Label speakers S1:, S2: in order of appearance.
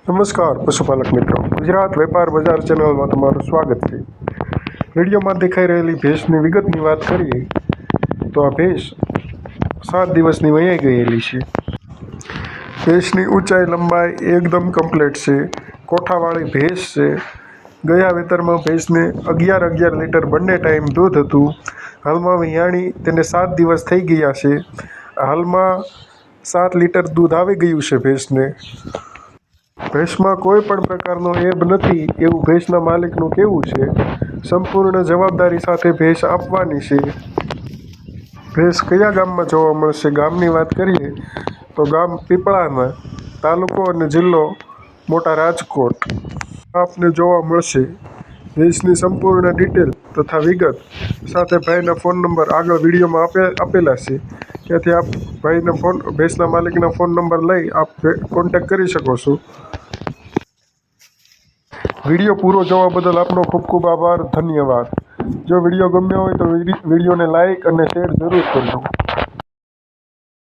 S1: નમસ્કાર પશુપાલક મિત્રો, ગુજરાત વેપાર બજાર ચેનલમાં તમારું સ્વાગત છે। વિડીયોમાં દેખાઈ રહેલી ભેંસની વિગતની વાત કરીએ તો આ ભેંસ 7 દિવસની વયાઈ ગયેલી છે। ભેંસની ઊંચાઈ લંબાઈ એકદમ કમ્પ્લીટ છે। કોઠાવાળી ભેંસ છે। ગયા વેતરમાં ભેંસને 11 લીટર બંને ટાઈમ દૂધ હતું। હાલમાં વિયાણી તેને 7 દિવસ થઈ ગયા છે। હાલમાં 7 લીટર દૂધ આવી ગયું છે ભેંસને। ભેંસમાં કોઈ પણ પ્રકારનો એબ નથી એવું ભેંસના માલિકનું કહેવું છે। સંપૂર્ણ જવાબદારી સાથે ભેંસ આપવાની છે। ભેંસ કયા ગામમાં જોવા મળશે? ગામની વાત કરીએ તો ગામ પીપળાના, તાલુકો અને જિલ્લો મોટા રાજકોટ આપને જોવા મળશે। ભેંસની સંપૂર્ણ ડિટેલ તથા વિગત સાથે ભાઈના ફોન નંબર આગળ વિડીયોમાં આપેલા છે, ત્યાંથી આપ ભેંસના માલિકના ફોન નંબર લઈ આપ કોન્ટેક્ટ કરી શકો છો। વિડીયો પૂરો જોવા બદલ આપનો ખૂબ ખૂબ આભાર, ધન્યવાદ। જો વિડીયો ગમ્યો હોય તો વિડીયોને લાઇક અને શેર જરૂર કરજો।